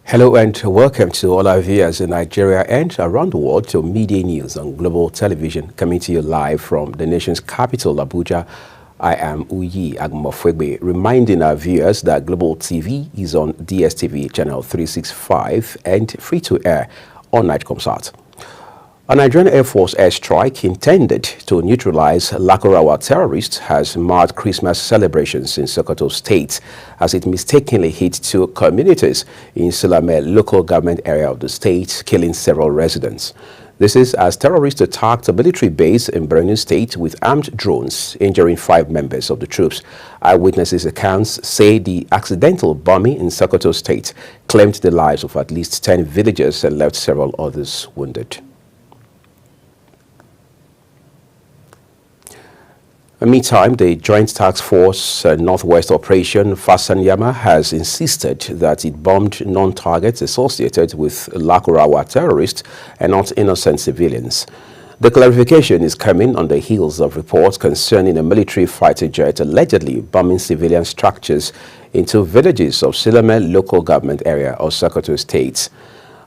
Hello and welcome to all our viewers in Nigeria and around the world to Midday News on Global Television, coming to you live from the nation's capital, Abuja. I am Uyi Agmofwegbe, reminding our viewers that Global TV is on DSTV channel 365 and free to air on Nightcomsat. A Nigerian Air Force airstrike intended to neutralize Lakurawa terrorists has marred Christmas celebrations in Sokoto State as it mistakenly hit two communities in Silame local government area of the state, killing several residents. This is as terrorists attacked a military base in Borno State with armed drones, injuring 5 members of the troops. Eyewitnesses' accounts say the accidental bombing in Sokoto State claimed the lives of at least 10 villagers and left several others wounded. Meantime, the Joint Task Force Northwest Operation Fasanyama has insisted that it bombed non-targets associated with Lakurawa terrorists and not innocent civilians. The clarification is coming on the heels of reports concerning a military fighter jet allegedly bombing civilian structures into villages of Silame local government area of Sokoto State.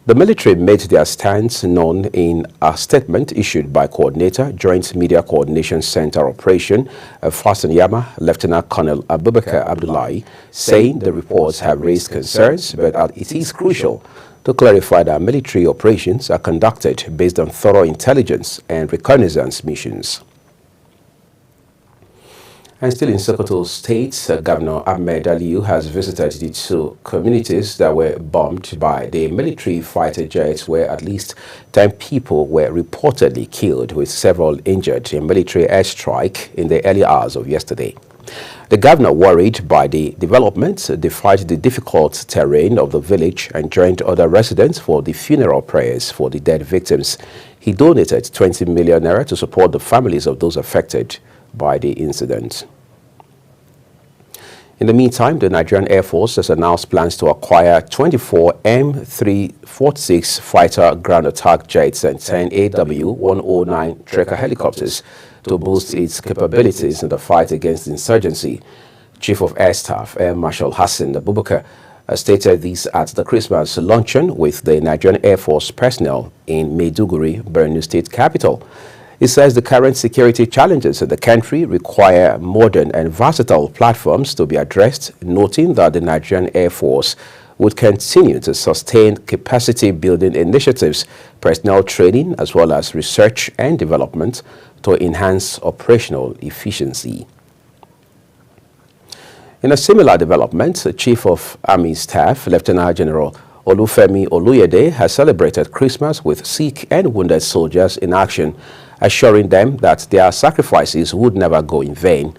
The military made their stance known in a statement issued by Coordinator, Joint Media Coordination Center Operation, Fasanyama, Lieutenant Colonel Abubakar Abdullahi, saying the reports have raised concerns, but it is crucial to clarify that military operations are conducted based on thorough intelligence and reconnaissance missions. And still in Sokoto State, Governor Ahmed Aliyu has visited the two communities that were bombed by the military fighter jets, where at least 10 people were reportedly killed with several injured in military airstrike in the early hours of yesterday. The governor, worried by the developments, defied the difficult terrain of the village and joined other residents for the funeral prayers for the dead victims. He donated 20 million naira to support the families of those affected by the incident. In the meantime, the Nigerian Air Force has announced plans to acquire 24 M346 fighter ground attack jets and 10 AW109 Tracker helicopters to boost its capabilities in the fight against insurgency. Chief of Air Staff, Air Marshal Hassan Abubakar, stated this at the Christmas luncheon with the Nigerian Air Force personnel in Maiduguri, Borno State capital. He says the current security challenges in the country require modern and versatile platforms to be addressed, noting that the Nigerian Air Force would continue to sustain capacity-building initiatives, personnel training, as well as research and development to enhance operational efficiency. In a similar development, the Chief of Army Staff, Lieutenant General Olufemi Oluyede, has celebrated Christmas with sick and wounded soldiers in action, assuring them that their sacrifices would never go in vain.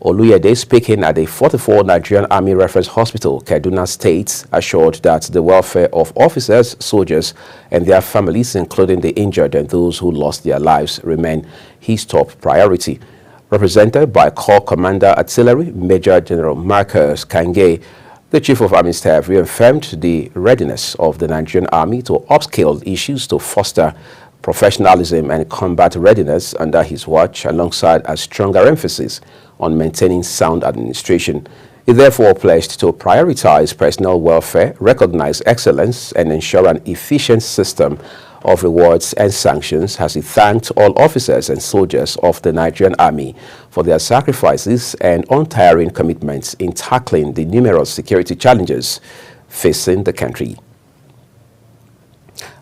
Oluyede, speaking at the 44 Nigerian Army Reference Hospital, Kaduna State, assured that the welfare of officers, soldiers, and their families, including the injured and those who lost their lives, remain his top priority. Represented by Corps Commander Artillery Major General Marcus Kange, the Chief of Army Staff reaffirmed the readiness of the Nigerian Army to upscale issues to foster professionalism and combat readiness under his watch, alongside a stronger emphasis on maintaining sound administration. He therefore pledged to prioritize personnel welfare, recognize excellence, and ensure an efficient system of rewards and sanctions, as he thanked all officers and soldiers of the Nigerian Army for their sacrifices and untiring commitments in tackling the numerous security challenges facing the country.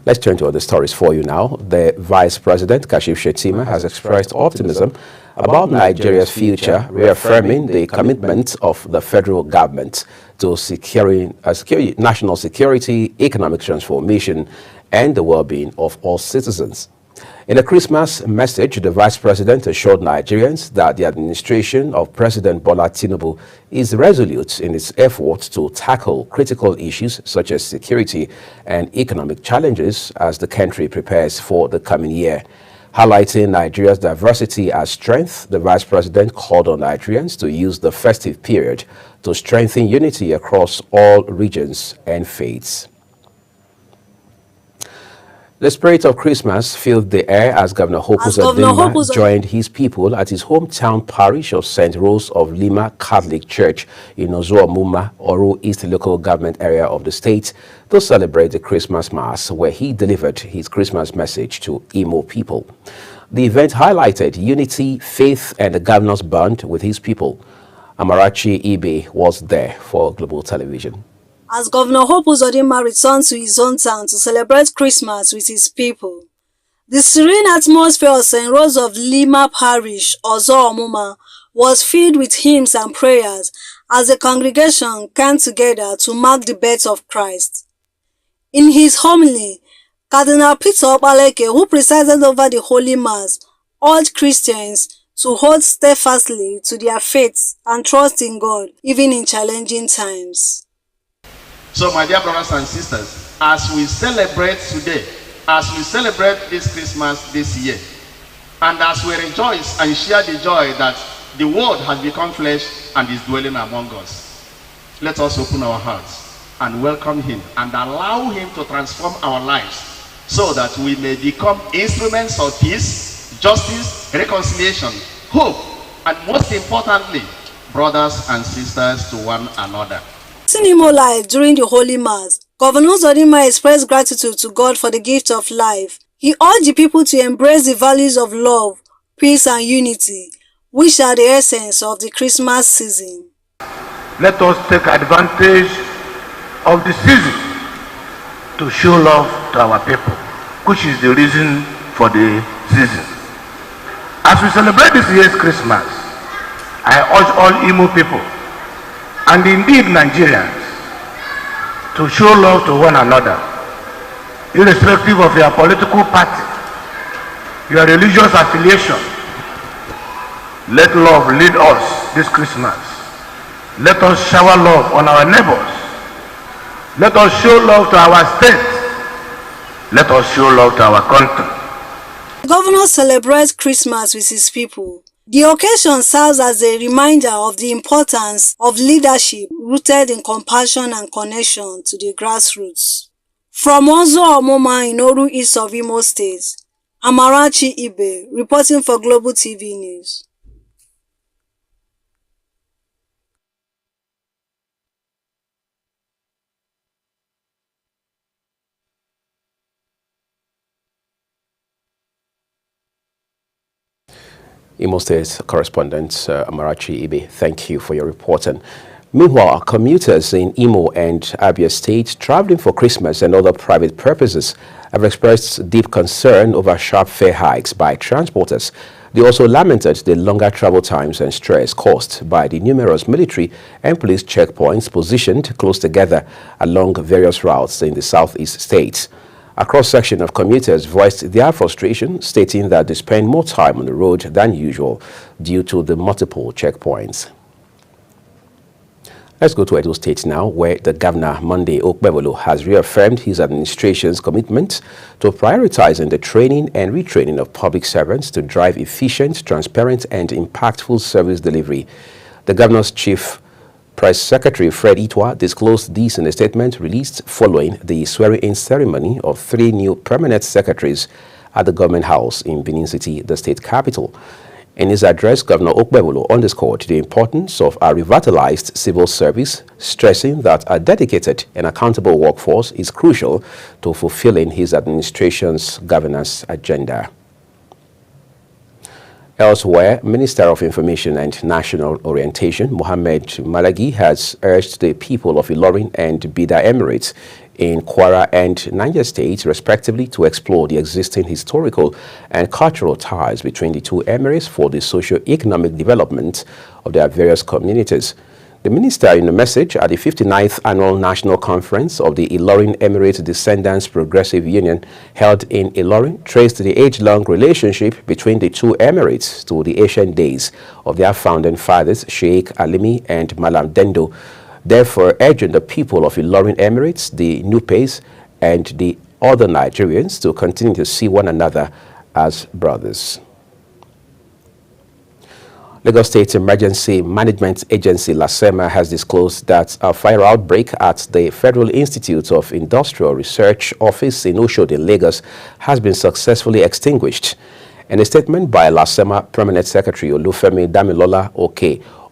Let's turn to other stories for you now. The Vice President, Kashif Shettima, has expressed optimism about Nigeria's future, reaffirming the commitment of the federal government to securing national security, economic transformation, and the well-being of all citizens. In a Christmas message, the Vice President assured Nigerians that the administration of President Bola Tinubu is resolute in its efforts to tackle critical issues such as security and economic challenges as the country prepares for the coming year. Highlighting Nigeria's diversity as strength, the Vice President called on Nigerians to use the festive period to strengthen unity across all regions and faiths. The spirit of Christmas filled the air as Governor Hope Uzodinma joined his people at his hometown parish of St. Rose of Lima Catholic Church in Ozuomuma, Oru East local government area of the state to celebrate the Christmas Mass, where he delivered his Christmas message to Imo people. The event highlighted unity, faith, and the governor's bond with his people. Amarachi Ibe was there for Global Television. As Governor Hope Uzodinma returned to his hometown to celebrate Christmas with his people, the serene atmosphere of St. Rose of Lima Parish, Ozuomuma, was filled with hymns and prayers as the congregation came together to mark the birth of Christ. In his homily, Cardinal Peter Opaleke, who presided over the Holy Mass, urged Christians to hold steadfastly to their faith and trust in God, even in challenging times. So my dear brothers and sisters, as we celebrate today, as we celebrate this Christmas this year, and as we rejoice and share the joy that the Word has become flesh and is dwelling among us, let us open our hearts and welcome Him and allow Him to transform our lives so that we may become instruments of peace, justice, reconciliation, hope, and most importantly, brothers and sisters to one another. In Imo life during the Holy Mass, Governor Uzodinma expressed gratitude to God for the gift of life. He urged the people to embrace the values of love, peace, and unity, which are the essence of the Christmas season. Let us take advantage of the season to show love to our people, which is the reason for the season. As we celebrate this year's Christmas, I urge all Imo people, and indeed Nigerians, to show love to one another, irrespective of your political party, your religious affiliation. Let love lead us this Christmas. Let us shower love on our neighbors. Let us show love to our state. Let us show love to our country. The governor celebrates Christmas with his people. The occasion serves as a reminder of the importance of leadership rooted in compassion and connection to the grassroots. From Ozuomuma in Oru East of Imo State, Amarachi Ibe reporting for Global TV News. Imo State correspondent Amarachi Ibe, thank you for your reporting. Meanwhile, commuters in Imo and Abia State traveling for Christmas and other private purposes have expressed deep concern over sharp fare hikes by transporters. They also lamented the longer travel times and stress caused by the numerous military and police checkpoints positioned close together along various routes in the southeast states. A cross-section of commuters voiced their frustration, stating that they spend more time on the road than usual due to the multiple checkpoints. Let's go to Edo State now, where the governor, Monday Okpebholo, has reaffirmed his administration's commitment to prioritizing the training and retraining of public servants to drive efficient, transparent, and impactful service delivery. The governor's chief Press Secretary Fred Itwa disclosed this in a statement released following the swearing-in ceremony of 3 new permanent secretaries at the Government House in Benin City, the state capital. In his address, Governor Okpebholo underscored the importance of a revitalized civil service, stressing that a dedicated and accountable workforce is crucial to fulfilling his administration's governance agenda. Elsewhere, Minister of Information and National Orientation, Mohammed Malagi, has urged the people of Ilorin and Bida Emirates in Kwara and Niger States, respectively, to explore the existing historical and cultural ties between the two emirates for the socio-economic development of their various communities. The minister, in a message at the 59th Annual National Conference of the Ilorin Emirate Descendants Progressive Union held in Ilorin, traced the age-long relationship between the two emirates to the ancient days of their founding fathers, Sheikh Alimi and Malam Dendo, therefore urging the people of Ilorin Emirates, the Nupes, and the other Nigerians to continue to see one another as brothers. Lagos State Emergency Management Agency, LASEMA, has disclosed that a fire outbreak at the Federal Institute of Industrial Research office in Oshodi, Lagos, has been successfully extinguished. In a statement by LASEMA Permanent Secretary Olufemi Damilola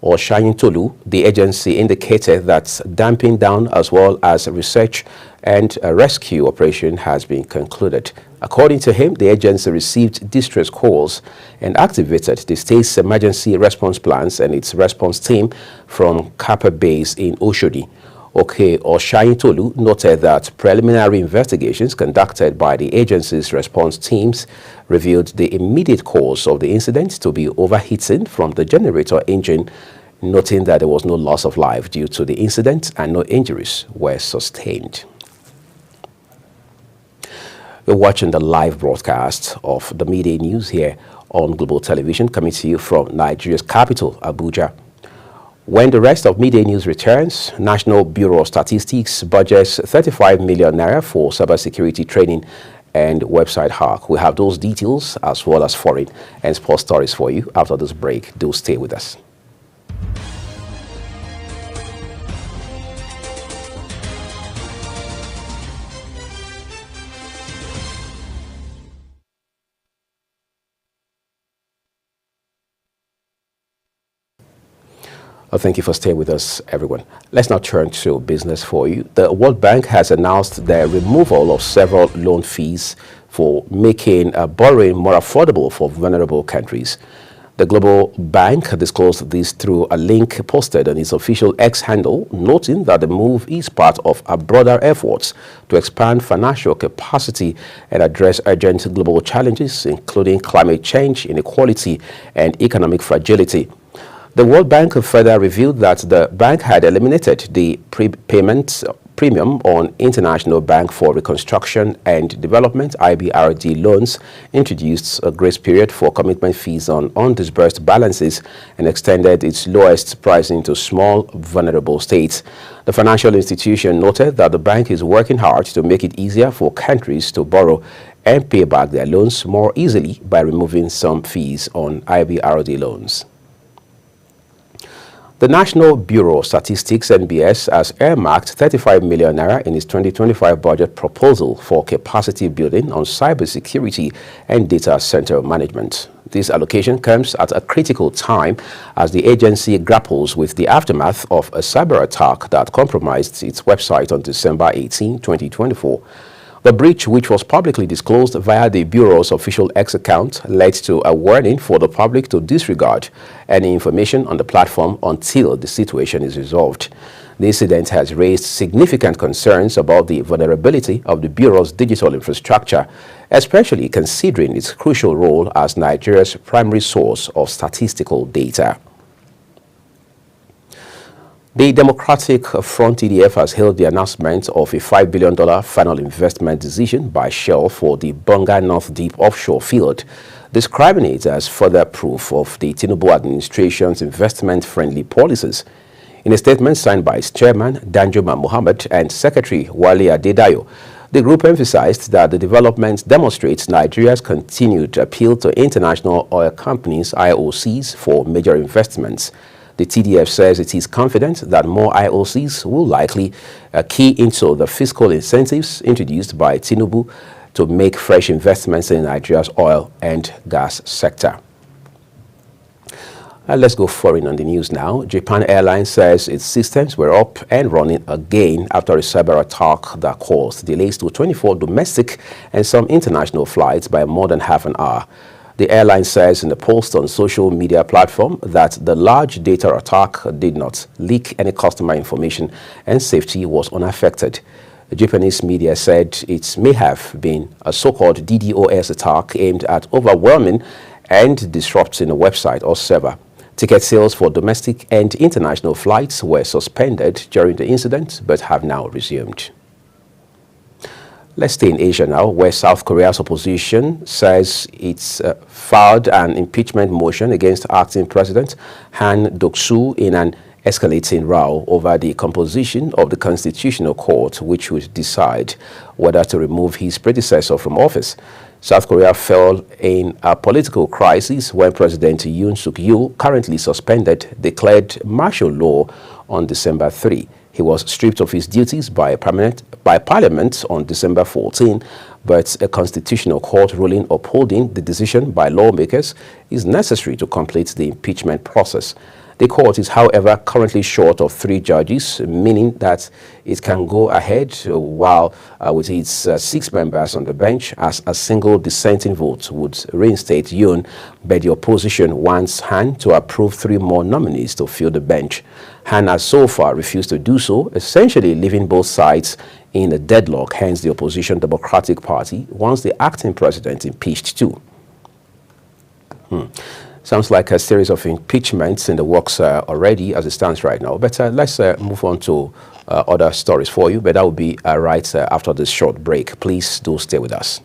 Oshayintolu, the agency indicated that damping down as well as research and a rescue operation has been concluded. According to him, the agency received distress calls and activated the state's emergency response plans and its response team from Kappa Base in Oshodi. Oshayintolu noted that preliminary investigations conducted by the agency's response teams revealed the immediate cause of the incident to be overheating from the generator engine, noting that there was no loss of life due to the incident and no injuries were sustained. You're watching the live broadcast of the midday news here on Global Television, coming to you from Nigeria's capital, Abuja. When the rest of midday news returns, National Bureau of Statistics budgets 35 million naira for cybersecurity training and website hack. We have those details as well as foreign and sports stories for you after this break. Do stay with us. Thank you for staying with us, everyone. Let's now turn to business for you. The World Bank has announced the removal of several loan fees for making borrowing more affordable for vulnerable countries. The Global Bank disclosed this through a link posted on its official X handle, noting that the move is part of a broader efforts to expand financial capacity and address urgent global challenges, including climate change, inequality, and economic fragility. The World Bank further revealed that the bank had eliminated the prepayment premium on International Bank for Reconstruction and Development (IBRD) loans, introduced a grace period for commitment fees on undisbursed balances, and extended its lowest pricing to small, vulnerable states. The financial institution noted that the bank is working hard to make it easier for countries to borrow and pay back their loans more easily by removing some fees on IBRD loans. The National Bureau of Statistics (NBS) has earmarked 35 million naira in its 2025 budget proposal for capacity building on cybersecurity and data center management. This allocation comes at a critical time as the agency grapples with the aftermath of a cyber attack that compromised its website on December 18, 2024. The breach, which was publicly disclosed via the Bureau's official X account, led to a warning for the public to disregard any information on the platform until the situation is resolved. The incident has raised significant concerns about the vulnerability of the Bureau's digital infrastructure, especially considering its crucial role as Nigeria's primary source of statistical data. The Democratic Front (DDF) has hailed the announcement of a $5 billion final investment decision by Shell for the Bonga North Deep offshore field, describing it as further proof of the Tinubu administration's investment-friendly policies. In a statement signed by its chairman, Danjuma Mohammed, and Secretary Wale Adedayo, the group emphasized that the development demonstrates Nigeria's continued appeal to international oil companies, IOCs, for major investments. The TDF says it is confident that more IOCs will likely key into the fiscal incentives introduced by Tinubu to make fresh investments in Nigeria's oil and gas sector. Let's go foreign on the news now. Japan Airlines says its systems were up and running again after a cyber attack that caused delays to 24 domestic and some international flights by more than half an hour. The airline says in a post on social media platform that the large data attack did not leak any customer information and safety was unaffected. The Japanese media said it may have been a so-called DDoS attack aimed at overwhelming and disrupting a website or server. Ticket sales for domestic and international flights were suspended during the incident but have now resumed. Let's stay in Asia now, where South Korea's opposition says it's filed an impeachment motion against acting President Han Duck-soo in an escalating row over the composition of the Constitutional Court, which would decide whether to remove his predecessor from office. South Korea fell in a political crisis when President Yoon Suk-yeol, currently suspended, declared martial law on December 3. He was stripped of his duties by Parliament on December 14, but a constitutional court ruling upholding the decision by lawmakers is necessary to complete the impeachment process. The court is, however, currently short of 3 judges, meaning that it can go ahead while with its 6 members on the bench, as a single dissenting vote would reinstate Yoon, but the opposition wants Han to approve 3 more nominees to fill the bench. Han has so far refused to do so, essentially leaving both sides in a deadlock. Hence, the opposition Democratic Party wants the acting president impeached too. Sounds like a series of impeachments in the works already as it stands right now. But let's move on to other stories for you. But that will be right after this short break. Please do stay with us.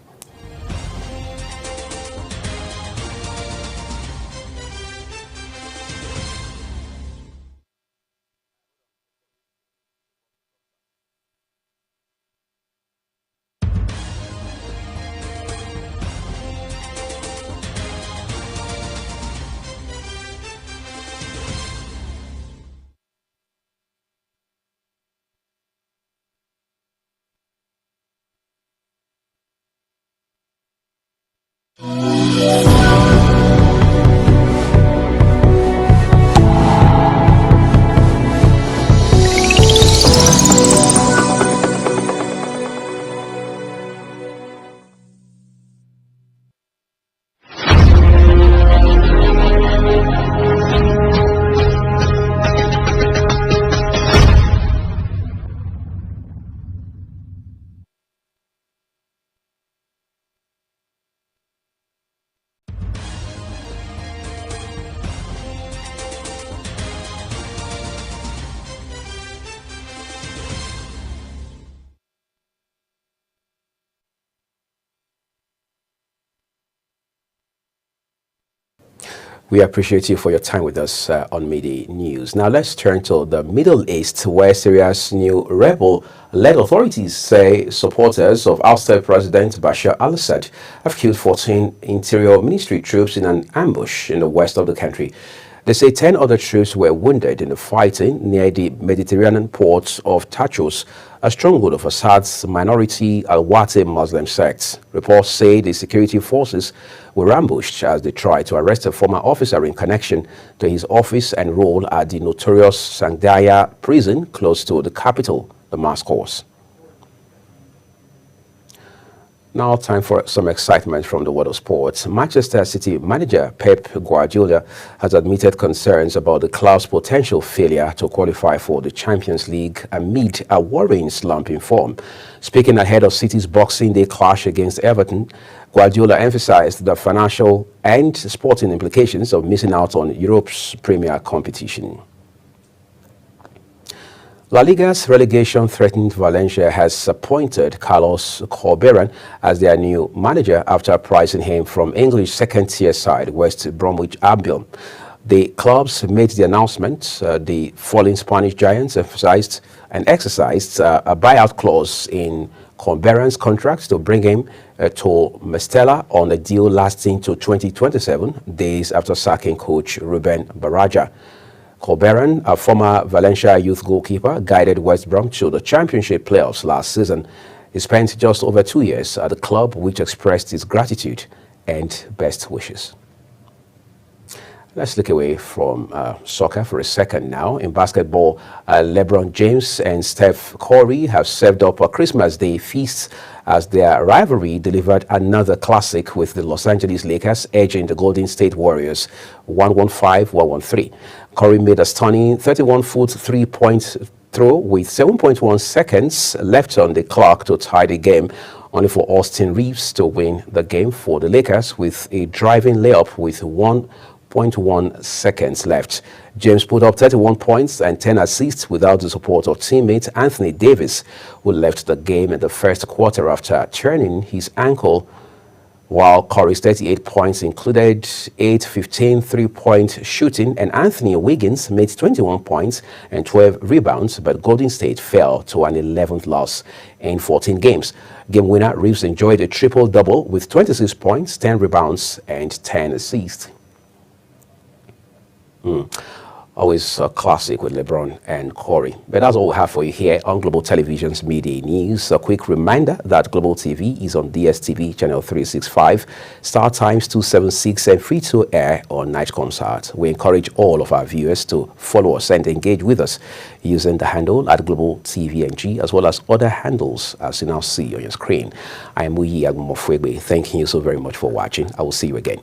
We appreciate you for your time with us on Midday News. Now let's turn to the Middle East, where Syria's new rebel-led authorities say supporters of ousted President Bashar al-Assad have killed 14 Interior Ministry troops in an ambush in the west of the country. They say 10 other troops were wounded in the fighting near the Mediterranean port of Tartus, a stronghold of Assad's minority Al-Wati Muslim sect. Reports say the security forces were ambushed as they tried to arrest a former officer in connection to his office and role at the notorious Sangdaya prison close to the capital, Damascus. Now time for some excitement from the world of sports. Manchester City manager Pep Guardiola has admitted concerns about the club's potential failure to qualify for the Champions League amid a worrying slump in form. Speaking ahead of City's Boxing Day clash against Everton, Guardiola emphasized the financial and sporting implications of missing out on Europe's premier competition. La Liga's relegation-threatened Valencia has appointed Carlos Corberan as their new manager after pricing him from English second-tier side West Bromwich Albion. The clubs made the announcement. The fallen Spanish giants emphasized and exercised a buyout clause in Corberan's contract to bring him to Mestalla on a deal lasting to 2027, days after sacking coach Ruben Baraja. Corberan, a former Valencia youth goalkeeper, guided West Brom to the championship playoffs last season. He spent just over 2 years at the club, which expressed his gratitude and best wishes. Let's look away from soccer for a second now. In basketball, LeBron James and Steph Curry have served up a Christmas Day feast as their rivalry delivered another classic, with the Los Angeles Lakers edging the Golden State Warriors 115-113. Curry made a stunning 31-foot three-point throw with 7.1 seconds left on the clock to tie the game, only for Austin Reeves to win the game for the Lakers with a driving layup with 1.1 seconds left. James put up 31 points and 10 assists without the support of teammate Anthony Davis, who left the game in the first quarter after turning his ankle While Curry's 38 points included 8-15 three-point shooting, and Anthony Wiggins made 21 points and 12 rebounds, but Golden State fell to an 11th loss in 14 games. Game winner Reeves enjoyed a triple-double with 26 points, 10 rebounds, and 10 assists. Always a classic with LeBron and Curry. But that's all we have for you here on Global Television's Midday News. A quick reminder that Global TV is on DSTV channel 365, Star Times 276, and free to air on Night Concert. We encourage all of our viewers to follow us and engage with us using the handle at Global TVNG, as well as other handles as you now see on your screen. I am Muyi Agumofwegbe. Thanking you so very much for watching. I will see you again.